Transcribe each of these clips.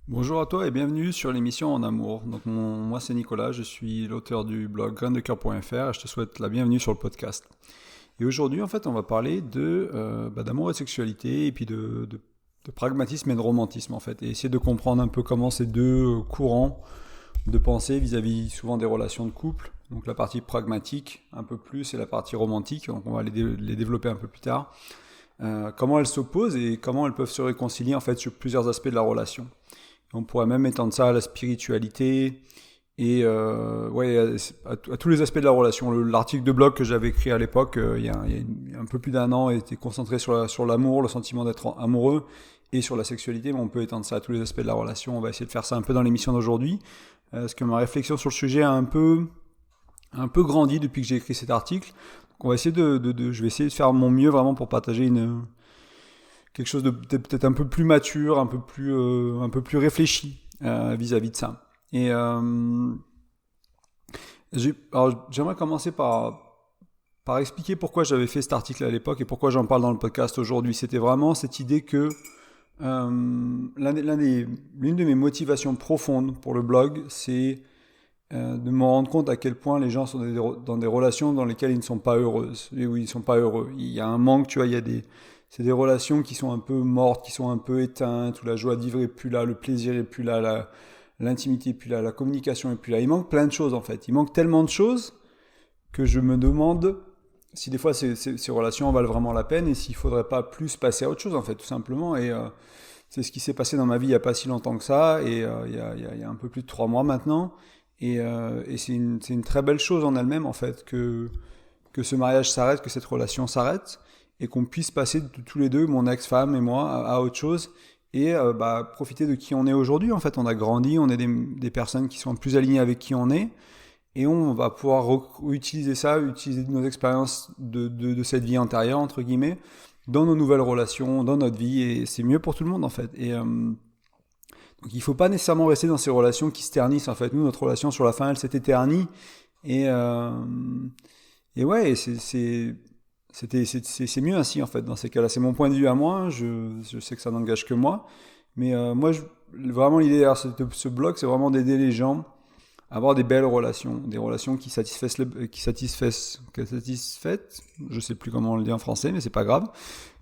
Bonjour à toi et bienvenue sur l'émission En Amour. Moi c'est Nicolas, je suis l'auteur du blog graindecoeur.fr et je te souhaite la bienvenue sur le podcast. Et aujourd'hui en fait on va parler d'amour et de sexualité et puis de pragmatisme et de romantisme en fait et essayer de comprendre un peu comment ces deux courants de pensée vis-à-vis souvent des relations de couple, donc la partie pragmatique un peu plus et la partie romantique, donc on va les développer un peu plus tard, comment elles s'opposent et comment elles peuvent se réconcilier en fait sur plusieurs aspects de la relation. On pourrait même étendre ça à la spiritualité et à tous les aspects de la relation. L'article de blog que j'avais écrit à l'époque, il y a un peu plus d'un an, était concentré sur l'amour, le sentiment d'être amoureux et sur la sexualité, mais on peut étendre ça à tous les aspects de la relation. On va essayer de faire ça un peu dans l'émission d'aujourd'hui, parce que ma réflexion sur le sujet a un peu grandi depuis que j'ai écrit cet article. Donc on va essayer je vais essayer de faire mon mieux vraiment pour partager quelque chose de peut-être un peu plus mature, un peu plus réfléchi vis-à-vis de ça. Et j'aimerais commencer par expliquer pourquoi j'avais fait cet article à l'époque et pourquoi j'en parle dans le podcast aujourd'hui. C'était vraiment cette idée que l'une de mes motivations profondes pour le blog, c'est de me rendre compte à quel point les gens sont dans des relations dans lesquelles ils ne sont pas heureuses, et où ils ne sont pas heureux. Il y a un manque, tu vois, c'est des relations qui sont un peu mortes, qui sont un peu éteintes, où la joie de vivre est plus là, le plaisir est plus là, l'intimité est plus là, la communication est plus là. Il manque plein de choses en fait. Il manque tellement de choses que je me demande si des fois ces relations valent vraiment la peine et s'il faudrait pas plus passer à autre chose en fait, tout simplement. Et c'est ce qui s'est passé dans ma vie il y a pas si longtemps que ça, et il y a un peu plus de 3 mois maintenant. Et c'est une très belle chose en elle-même en fait que ce mariage s'arrête, que cette relation s'arrête et qu'on puisse passer tous les deux, mon ex-femme et moi, à autre chose et profiter de qui on est aujourd'hui. En fait, on a grandi, on est des personnes qui sont plus alignées avec qui on est et on va pouvoir utiliser ça, utiliser nos expériences de cette vie antérieure, entre guillemets, dans nos nouvelles relations, dans notre vie, et c'est mieux pour tout le monde en fait. Donc il ne faut pas nécessairement rester dans ces relations qui se ternissent. En fait, nous, notre relation sur la fin, elle s'est éternie. Et, euh, et ouais, c'est mieux ainsi, en fait, dans ces cas-là. C'est mon point de vue à moi. Je sais que ça n'engage que moi. Mais vraiment, l'idée derrière ce blog, c'est vraiment d'aider les gens à avoir des belles relations. Des relations qui satisfassent, je sais plus comment on le dit en français, mais c'est pas grave,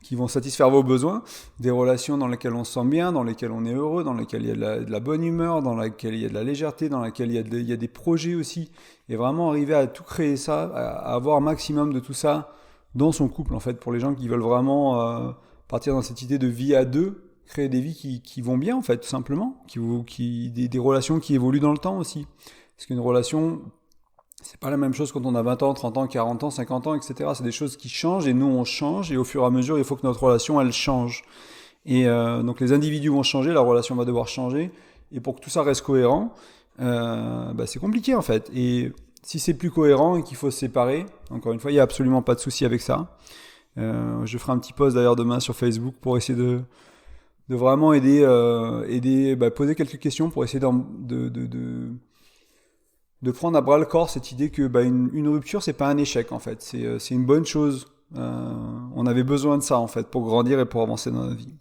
qui vont satisfaire vos besoins, des relations dans lesquelles on se sent bien, dans lesquelles on est heureux, dans lesquelles il y a de la bonne humeur, dans lesquelles il y a de la légèreté, dans lesquelles il y a des projets aussi, et vraiment arriver à tout créer ça, à avoir un maximum de tout ça dans son couple en fait, pour les gens qui veulent vraiment partir dans cette idée de vie à deux, créer des vies qui vont bien en fait, tout simplement, des relations qui évoluent dans le temps aussi. Parce qu'une relation, c'est pas la même chose quand on a 20 ans, 30 ans, 40 ans, 50 ans, etc. C'est des choses qui changent et nous on change et au fur et à mesure il faut que notre relation elle change. Et donc les individus vont changer, la relation va devoir changer et pour que tout ça reste cohérent, c'est compliqué en fait. Et si c'est plus cohérent et qu'il faut se séparer, encore une fois il n'y a absolument pas de souci avec ça. Je ferai un petit post d'ailleurs demain sur Facebook pour essayer de vraiment poser quelques questions pour essayer de prendre à bras le corps cette idée que une rupture c'est pas un échec en fait, c'est une bonne chose. On avait besoin de ça en fait pour grandir et pour avancer dans notre vie.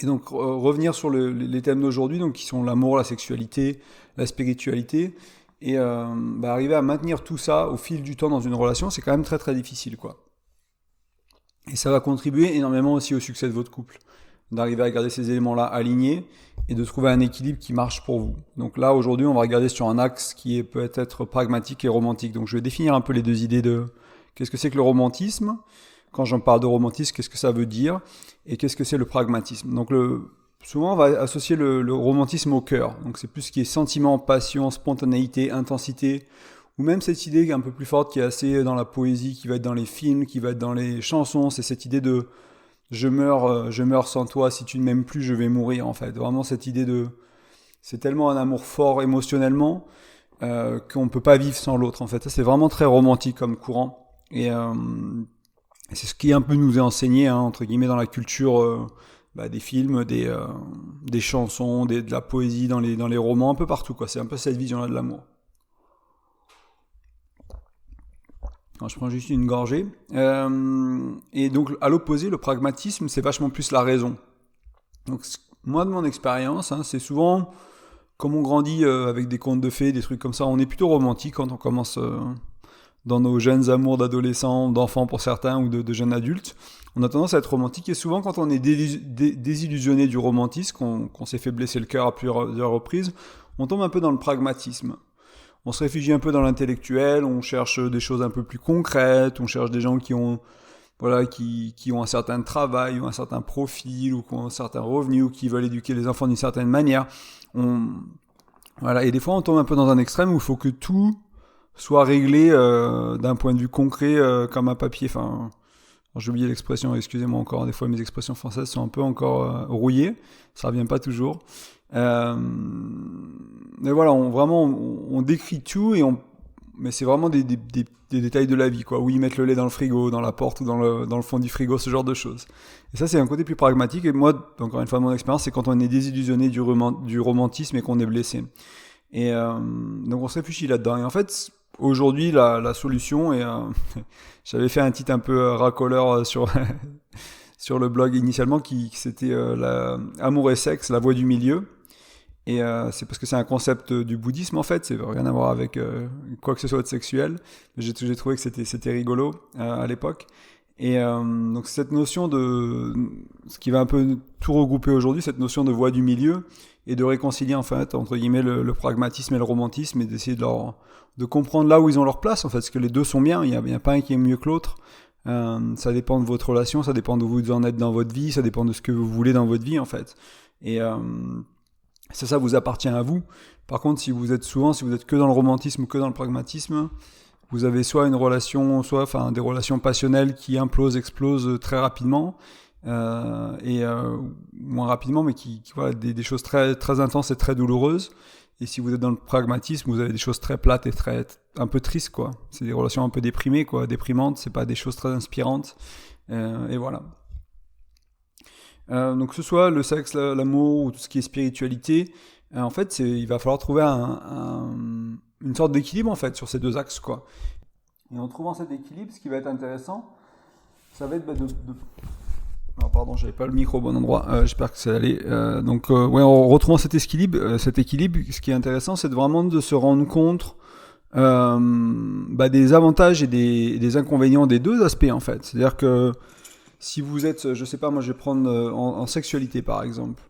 Et donc revenir sur les thèmes d'aujourd'hui, donc qui sont l'amour, la sexualité, la spiritualité, et arriver à maintenir tout ça au fil du temps dans une relation, c'est quand même très très difficile quoi. Et ça va contribuer énormément aussi au succès de votre couple, d'arriver à garder ces éléments-là alignés et de trouver un équilibre qui marche pour vous. Donc là, aujourd'hui, on va regarder sur un axe qui est peut-être pragmatique et romantique. Donc je vais définir un peu les deux idées de qu'est-ce que c'est que le romantisme. Quand j'en parle de romantisme, qu'est-ce que ça veut dire et qu'est-ce que c'est le pragmatisme. Donc souvent, on va associer le romantisme au cœur. Donc c'est plus ce qui est sentiment, passion, spontanéité, intensité, ou même cette idée qui est un peu plus forte, qui est assez dans la poésie, qui va être dans les films, qui va être dans les chansons. C'est cette idée de je meurs sans toi, si tu ne m'aimes plus, je vais mourir en fait. Vraiment cette idée c'est tellement un amour fort émotionnellement qu'on ne peut pas vivre sans l'autre en fait. Ça, c'est vraiment très romantique comme courant. Et c'est ce qui un peu nous est enseigné, hein, entre guillemets, dans la culture des films, des chansons, de la poésie, dans les romans, un peu partout quoi. C'est un peu cette vision-là de l'amour. Alors, je prends juste une gorgée. Et donc, à l'opposé, le pragmatisme, c'est vachement plus la raison. Donc, Moi, de mon expérience, hein, c'est souvent, comme on grandit avec des contes de fées, des trucs comme ça, on est plutôt romantique quand on commence dans nos jeunes amours d'adolescents, d'enfants pour certains, ou de jeunes adultes. On a tendance à être romantique, et souvent quand on est désillusionné du romantisme, qu'on s'est fait blesser le cœur à plusieurs reprises, on tombe un peu dans le pragmatisme. On se réfugie un peu dans l'intellectuel, on cherche des choses un peu plus concrètes, on cherche des gens qui ont un certain travail, ou un certain profil, ou qui ont un certain revenu, ou qui veulent éduquer les enfants d'une certaine manière. Et des fois on tombe un peu dans un extrême où il faut que tout soit réglé d'un point de vue concret, comme un papier. Enfin, j'ai oublié l'expression, excusez-moi encore, des fois mes expressions françaises sont un peu encore rouillées, ça revient pas toujours. Mais voilà, on décrit tout, mais c'est vraiment des détails de la vie, quoi. Où ils mettent le lait dans le frigo, dans la porte, ou dans le fond du frigo, ce genre de choses. Et ça, c'est un côté plus pragmatique. Et moi, encore une fois, mon expérience, c'est quand on est désillusionné du romantisme et qu'on est blessé. Et donc, on se réfléchit là-dedans. Et en fait, aujourd'hui, la solution, et j'avais fait un titre un peu racoleur sur sur le blog initialement, qui c'était Amour et sexe, la voie du milieu. Et c'est parce que c'est un concept du bouddhisme, en fait, ça n'a rien à voir avec quoi que ce soit de sexuel. J'ai trouvé que c'était rigolo à l'époque. Et donc cette notion ce qui va un peu tout regrouper aujourd'hui, cette notion de voie du milieu, et de réconcilier en fait entre guillemets le pragmatisme et le romantisme, et d'essayer de comprendre là où ils ont leur place, en fait, parce que les deux sont bien, il y a pas un qui est mieux que l'autre. Ça dépend de votre relation, ça dépend de où vous en êtes dans votre vie, ça dépend de ce que vous voulez dans votre vie, en fait. Et ça vous appartient à vous. Par contre, si vous êtes que dans le romantisme ou que dans le pragmatisme, vous avez soit une relation, des relations passionnelles qui implosent, explosent très rapidement, moins rapidement, mais voilà, des choses très, très intenses et très douloureuses. Et si vous êtes dans le pragmatisme, vous avez des choses très plates et un peu tristes, quoi. C'est des relations un peu déprimées, quoi, déprimantes. C'est pas des choses très inspirantes. Et voilà. Donc que ce soit le sexe, l'amour, ou tout ce qui est spiritualité, en fait, il va falloir trouver une sorte d'équilibre, en fait, sur ces deux axes, quoi. Et en trouvant cet équilibre, ce qui va être intéressant, ça va être Alors, pardon, j'avais pas le micro au bon endroit. J'espère que c'est allé. En retrouvant cet équilibre, ce qui est intéressant, c'est vraiment de se rendre compte des avantages et des inconvénients des deux aspects, en fait. C'est-à-dire que si vous êtes, je sais pas, moi je vais prendre en sexualité par exemple.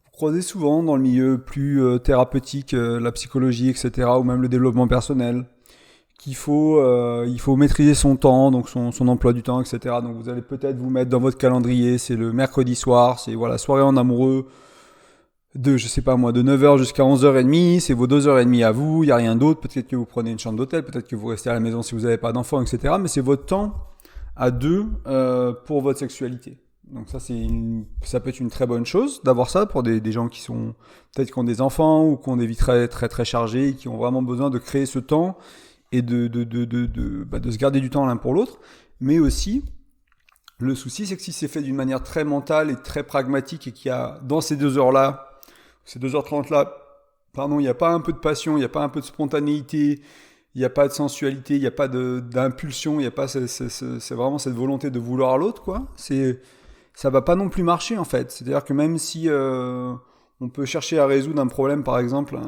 Vous croisez souvent dans le milieu plus thérapeutique, la psychologie, etc., ou même le développement personnel, qu'il faut maîtriser son temps, donc son emploi du temps, etc. Donc vous allez peut-être vous mettre dans votre calendrier, c'est le mercredi soir, c'est voilà, soirée en amoureux, de 9h jusqu'à 11h30, c'est vos 2h30 à vous, il n'y a rien d'autre, peut-être que vous prenez une chambre d'hôtel, peut-être que vous restez à la maison si vous n'avez pas d'enfants, etc. Mais c'est votre temps à deux pour votre sexualité. Donc ça peut être une très bonne chose d'avoir ça pour des gens qui sont peut-être qui ont des enfants, ou qui ont des vies très très très chargées, et qui ont vraiment besoin de créer ce temps et de se garder du temps l'un pour l'autre. Mais aussi, le souci, c'est que si c'est fait d'une manière très mentale et très pragmatique, et qu'il y a dans ces 2 heures-là, ces 2h30-là, il n'y a pas un peu de passion, il n'y a pas un peu de spontanéité, il n'y a pas de sensualité, il n'y a pas d'impulsion, il n'y a pas c'est vraiment cette volonté de vouloir l'autre, quoi. Ça va pas non plus marcher, en fait. C'est-à-dire que même si on peut chercher à résoudre un problème, par exemple,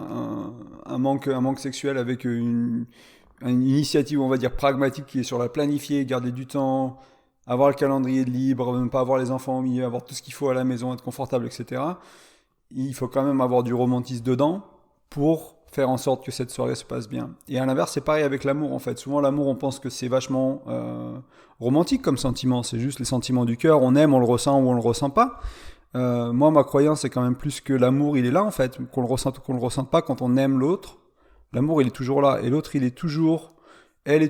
un manque sexuel avec une initiative, on va dire, pragmatique, qui est sur la planifier, garder du temps, avoir le calendrier de libre, ne pas avoir les enfants au milieu, avoir tout ce qu'il faut à la maison, être confortable, etc. Il faut quand même avoir du romantisme dedans pour faire en sorte que cette soirée se passe bien. Et à l'inverse, c'est pareil avec l'amour, en fait. Souvent, l'amour, on pense que c'est vachement romantique comme sentiment. C'est juste les sentiments du cœur. On aime, on le ressent ou on le ressent pas. Moi, ma croyance, c'est quand même plus que l'amour, il est là, en fait. Qu'on le ressente ou qu'on le ressente pas, quand on aime l'autre, l'amour, il est toujours là. Et l'autre, elle est toujours... ils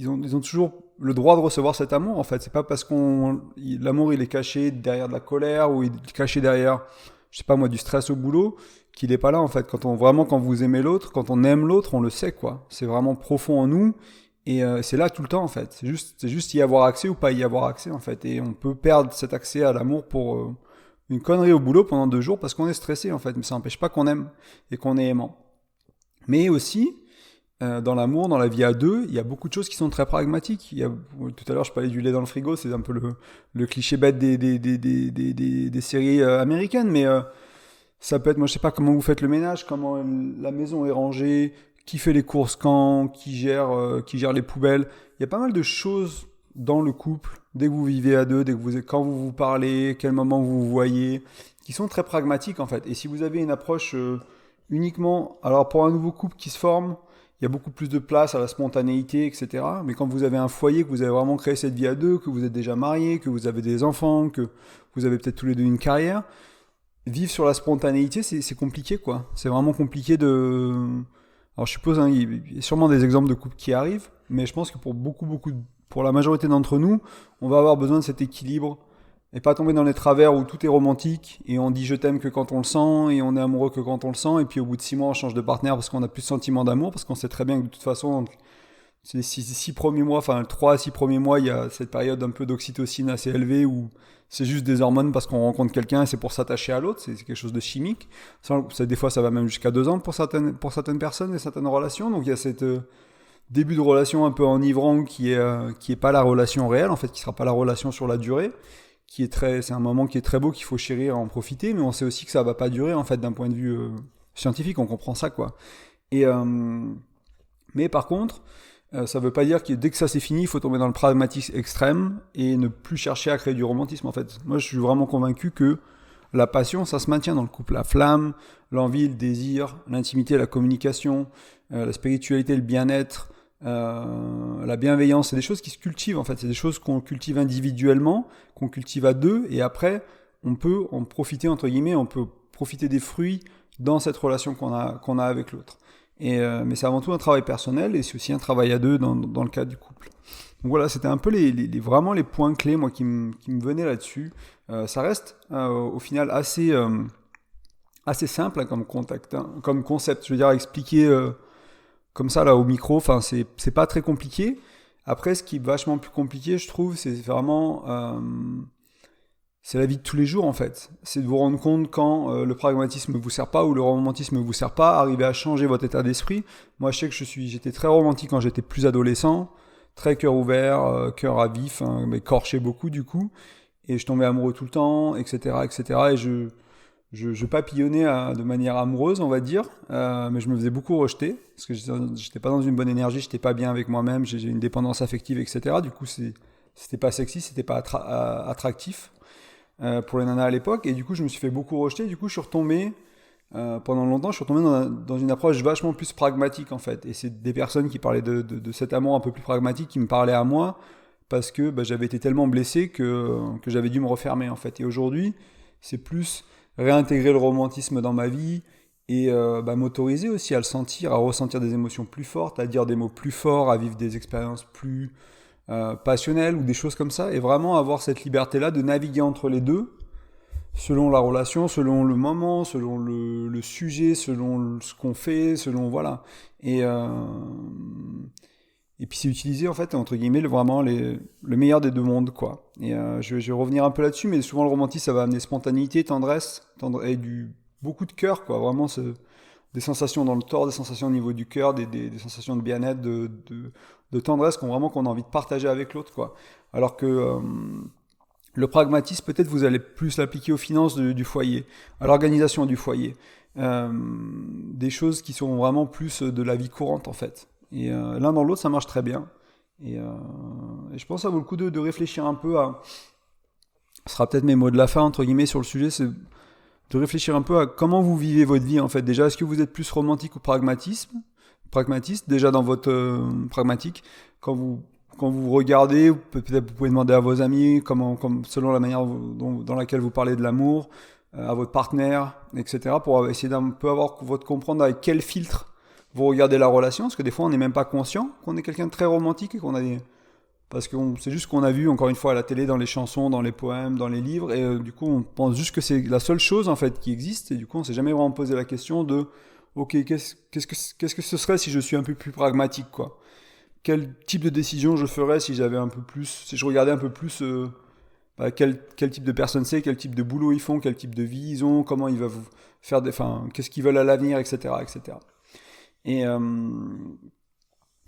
ont toujours le droit de recevoir cet amour, en fait. C'est pas parce l'amour, il est caché derrière de la colère, ou il est caché derrière, je sais pas moi, du stress au boulot, qu'il est pas là, en fait. Quand vous aimez l'autre, quand on aime l'autre, on le sait, quoi. C'est vraiment profond en nous, et c'est là tout le temps, en fait. C'est juste y avoir accès ou pas y avoir accès, en fait. Et on peut perdre cet accès à l'amour pour une connerie au boulot pendant 2 jours parce qu'on est stressé, en fait. Mais ça n'empêche pas qu'on aime et qu'on est aimant. Mais aussi, dans l'amour, dans la vie à deux, il y a beaucoup de choses qui sont très pragmatiques. Tout à l'heure, je parlais du lait dans le frigo, c'est un peu le cliché bête des séries américaines, mais ça peut être, moi je sais pas comment vous faites le ménage, comment la maison est rangée, qui fait les courses quand, qui gère les poubelles. Il y a pas mal de choses dans le couple, dès que vous vivez à deux, quand vous vous parlez, quel moment vous vous voyez, qui sont très pragmatiques en fait. Et si vous avez une approche uniquement, alors pour un nouveau couple qui se forme, il y a beaucoup plus de place à la spontanéité, etc. Mais quand vous avez un foyer, que vous avez vraiment créé cette vie à deux, que vous êtes déjà marié, que vous avez des enfants, que vous avez peut-être tous les deux une carrière, vivre sur la spontanéité, c'est compliqué, quoi. C'est vraiment compliqué de... Alors je suppose, hein, il y a sûrement des exemples de couples qui arrivent, mais je pense que pour la majorité d'entre nous, on va avoir besoin de cet équilibre et pas tomber dans les travers où tout est romantique et on dit je t'aime que quand on le sent et on est amoureux que quand on le sent et puis au bout de 6 mois on change de partenaire parce qu'on a plus de sentiment d'amour parce qu'on sait très bien que de toute façon ces 6 premiers mois, enfin 3 à 6 premiers mois, il y a cette période un peu d'oxytocine assez élevée où c'est juste des hormones parce qu'on rencontre quelqu'un et c'est pour s'attacher à l'autre, c'est quelque chose de chimique. Des fois ça va même jusqu'à 2 ans pour certaines personnes et certaines relations, donc il y a cette début de relation un peu enivrant qui est pas la relation réelle, en fait, qui sera pas la relation sur la durée, c'est un moment qui est très beau, qu'il faut chérir et en profiter, mais on sait aussi que ça va pas durer, en fait, d'un point de vue scientifique, on comprend ça, quoi. Et, mais par contre, ça veut pas dire que dès que ça c'est fini, il faut tomber dans le pragmatisme extrême et ne plus chercher à créer du romantisme, en fait. Moi, je suis vraiment convaincu que la passion, ça se maintient dans le couple. La flamme, l'envie, le désir, l'intimité, la communication, la spiritualité, le bien-être, la bienveillance, c'est des choses qui se cultivent en fait, c'est des choses qu'on cultive individuellement, qu'on cultive à deux, et après on peut en profiter entre guillemets, on peut profiter des fruits dans cette relation qu'on a avec l'autre. Mais c'est avant tout un travail personnel et c'est aussi un travail à deux dans le cadre du couple. Donc voilà, c'était un peu vraiment les points clés moi qui me venaient là-dessus. Ça reste au final assez simple hein, comme concept, je veux dire à expliquer comme ça là au micro, enfin c'est pas très compliqué. Après, ce qui est vachement plus compliqué, je trouve, c'est vraiment c'est la vie de tous les jours en fait. C'est de vous rendre compte quand le pragmatisme vous sert pas ou le romantisme vous sert pas, arriver à changer votre état d'esprit. Moi, je sais que j'étais très romantique quand j'étais plus adolescent, très cœur ouvert, cœur à vif, hein, mais corché beaucoup du coup, et je tombais amoureux tout le temps, etc., etc. Et je papillonnais de manière amoureuse, on va dire, mais je me faisais beaucoup rejeter, parce que j'étais pas dans une bonne énergie, j'étais pas bien avec moi-même, j'ai une dépendance affective, etc. Du coup, c'était pas sexy, c'était pas attractif pour les nanas à l'époque, et du coup, je me suis fait beaucoup rejeter, du coup, je suis retombé, pendant longtemps, je suis retombé dans une approche vachement plus pragmatique, en fait, et c'est des personnes qui parlaient de cet amour un peu plus pragmatique qui me parlaient à moi, parce que j'avais été tellement blessé que j'avais dû me refermer, en fait. Et aujourd'hui, c'est plus réintégrer le romantisme dans ma vie et m'autoriser aussi à le sentir, à ressentir des émotions plus fortes, à dire des mots plus forts, à vivre des expériences plus passionnelles ou des choses comme ça, et vraiment avoir cette liberté-là de naviguer entre les deux, selon la relation, selon le moment, selon le sujet, selon ce qu'on fait, selon voilà. Et puis c'est utiliser en fait entre guillemets vraiment le meilleur des deux mondes quoi. Et je vais revenir un peu là-dessus, mais souvent le romantisme ça va amener spontanéité, tendresse, et beaucoup de cœur quoi. Vraiment des sensations dans le corps, des sensations au niveau du cœur, des sensations de bien-être, de tendresse qu'on a envie de partager avec l'autre quoi. Alors que le pragmatisme peut-être vous allez plus l'appliquer aux finances du foyer, à l'organisation du foyer, des choses qui sont vraiment plus de la vie courante en fait. Et l'un dans l'autre, ça marche très bien. Et je pense que ça vaut le coup de réfléchir un peu à... Ce sera peut-être mes mots de la fin, entre guillemets, sur le sujet, c'est de réfléchir un peu à comment vous vivez votre vie, en fait. Déjà, est-ce que vous êtes plus romantique ou pragmatiste, déjà dans votre pragmatique, quand vous regardez, peut-être vous pouvez demander à vos amis, selon la manière dans laquelle vous parlez de l'amour, à votre partenaire, etc., pour essayer d'un peu comprendre avec quel filtre vous regardez la relation, parce que des fois on n'est même pas conscient qu'on est quelqu'un de très romantique et parce que c'est juste qu'on a vu encore une fois à la télé, dans les chansons, dans les poèmes, dans les livres, et du coup on pense juste que c'est la seule chose en fait qui existe, et du coup on s'est jamais vraiment posé la question de ok, qu'est-ce que ce serait si je suis un peu plus pragmatique quoi. Quel type de décision je ferais si je regardais un peu plus quel type de personne c'est, quel type de boulot ils font, quel type de vie ils ont, comment ils vont faire qu'est-ce qu'ils veulent à l'avenir, etc., etc. Et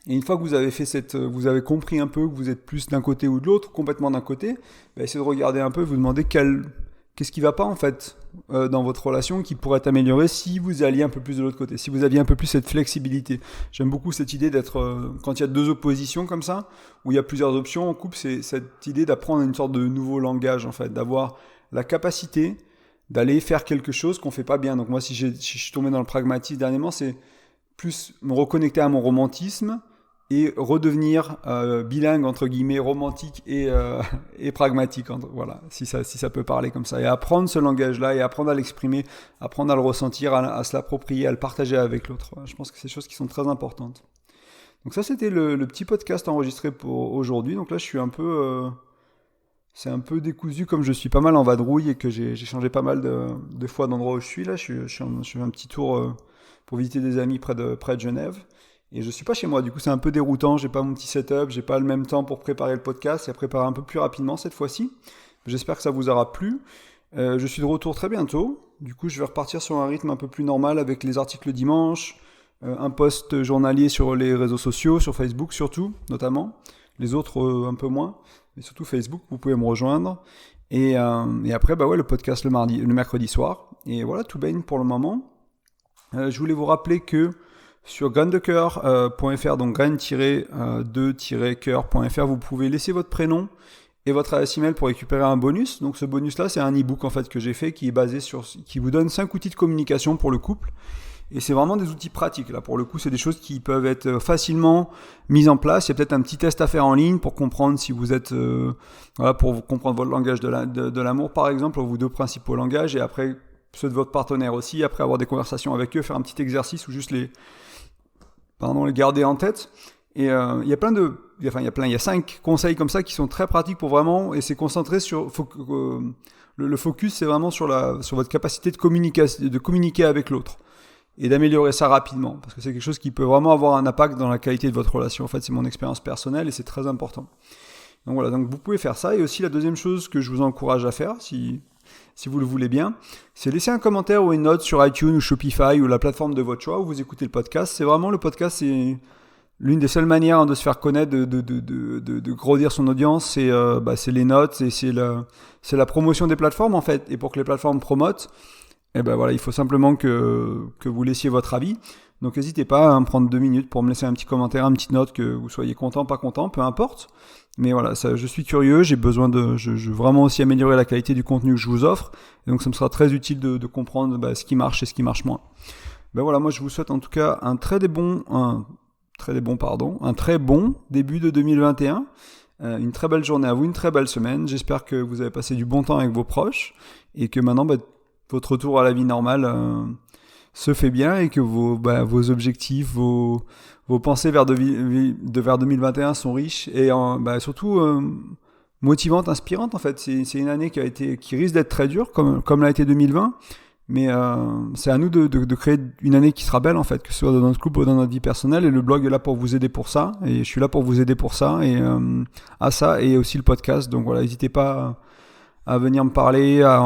Et une fois que vous avez fait vous avez compris un peu que vous êtes plus d'un côté ou de l'autre, complètement d'un côté, essayez de regarder un peu, vous demandez qu'est-ce qui va pas en fait dans votre relation qui pourrait être amélioré si vous alliez un peu plus de l'autre côté, si vous aviez un peu plus cette flexibilité. J'aime beaucoup cette idée d'être, quand il y a deux oppositions comme ça, où il y a plusieurs options en couple, c'est cette idée d'apprendre une sorte de nouveau langage en fait, d'avoir la capacité d'aller faire quelque chose qu'on fait pas bien. Donc moi, si je suis tombé dans le pragmatisme dernièrement, c'est plus me reconnecter à mon romantisme et redevenir bilingue entre guillemets, romantique et pragmatique, voilà, si ça peut parler comme ça, et apprendre ce langage-là et apprendre à l'exprimer, apprendre à le ressentir, à se l'approprier, à le partager avec l'autre. Je pense que c'est des choses qui sont très importantes. Donc ça, c'était le petit podcast enregistré pour aujourd'hui. Donc là, je suis un peu c'est un peu décousu, comme je suis pas mal en vadrouille et que j'ai changé pas mal de fois d'endroit où je suis. Là, je fais un petit tour pour visiter des amis près de Genève. Et je suis pas chez moi, du coup c'est un peu déroutant, j'ai pas mon petit setup, j'ai pas le même temps pour préparer le podcast et à préparer un peu plus rapidement cette fois-ci. J'espère que ça vous aura plu. Je suis de retour très bientôt, du coup je vais repartir sur un rythme un peu plus normal avec les articles dimanche, un post journalier sur les réseaux sociaux, sur Facebook surtout, notamment, les autres un peu moins, mais surtout Facebook, vous pouvez me rejoindre. Et après, le podcast le mercredi soir. Et voilà, tout baigne pour le moment. Je voulais vous rappeler que sur graindecoeur.fr, donc graine-2-coeur.fr, vous pouvez laisser votre prénom et votre adresse email pour récupérer un bonus. Donc ce bonus-là, c'est un e-book en fait que j'ai fait qui est basé qui vous donne 5 outils de communication pour le couple. Et c'est vraiment des outils pratiques. Là, pour le coup, c'est des choses qui peuvent être facilement mises en place. Il y a peut-être un petit test à faire en ligne pour comprendre si vous êtes, pour comprendre votre langage de l'amour, par exemple, vos deux principaux langages, et après ceux de votre partenaire aussi. Après avoir des conversations avec eux, faire un petit exercice ou juste les garder en tête. Et il y a 5 conseils comme ça qui sont très pratiques pour vraiment, et c'est concentré sur, le focus c'est vraiment sur votre capacité de communiquer avec l'autre et d'améliorer ça rapidement, parce que c'est quelque chose qui peut vraiment avoir un impact dans la qualité de votre relation. En fait, c'est mon expérience personnelle et c'est très important. Donc voilà, donc vous pouvez faire ça. Et aussi la deuxième chose que je vous encourage à faire, si vous le voulez bien, c'est laisser un commentaire ou une note sur iTunes ou Shopify ou la plateforme de votre choix où vous écoutez le podcast. C'est vraiment, le podcast, c'est l'une des seules manières de se faire connaître, de grandir son audience, c'est les notes et c'est la promotion des plateformes en fait. Et pour que les plateformes promotent, il faut simplement que vous laissiez votre avis. Donc n'hésitez pas à me prendre 2 minutes pour me laisser un petit commentaire, une petite note, que vous soyez content, pas content, peu importe. Mais voilà, je suis curieux, j'ai besoin je veux vraiment aussi améliorer la qualité du contenu que je vous offre. Et donc ça me sera très utile de comprendre ce qui marche et ce qui marche moins. Moi je vous souhaite en tout cas un très bon début de 2021. Une très belle journée à vous, une très belle semaine. J'espère que vous avez passé du bon temps avec vos proches et que maintenant votre retour à la vie normale se fait bien et que vos objectifs, vos pensées vers 2021 sont riches et surtout motivantes, inspirantes en fait. C'est une année qui risque d'être très dure comme l'a été 2020, mais c'est à nous de créer une année qui sera belle en fait, que ce soit dans notre couple ou dans notre vie personnelle, et le blog est là pour vous aider pour ça, et je suis là pour vous aider pour ça, et à ça, et aussi le podcast. Donc voilà, n'hésitez pas à venir me parler, à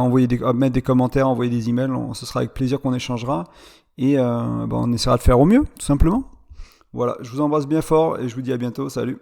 mettre des commentaires, à envoyer des emails. Ce sera avec plaisir qu'on échangera. Et on essaiera de faire au mieux, tout simplement. Voilà, je vous embrasse bien fort et je vous dis à bientôt. Salut.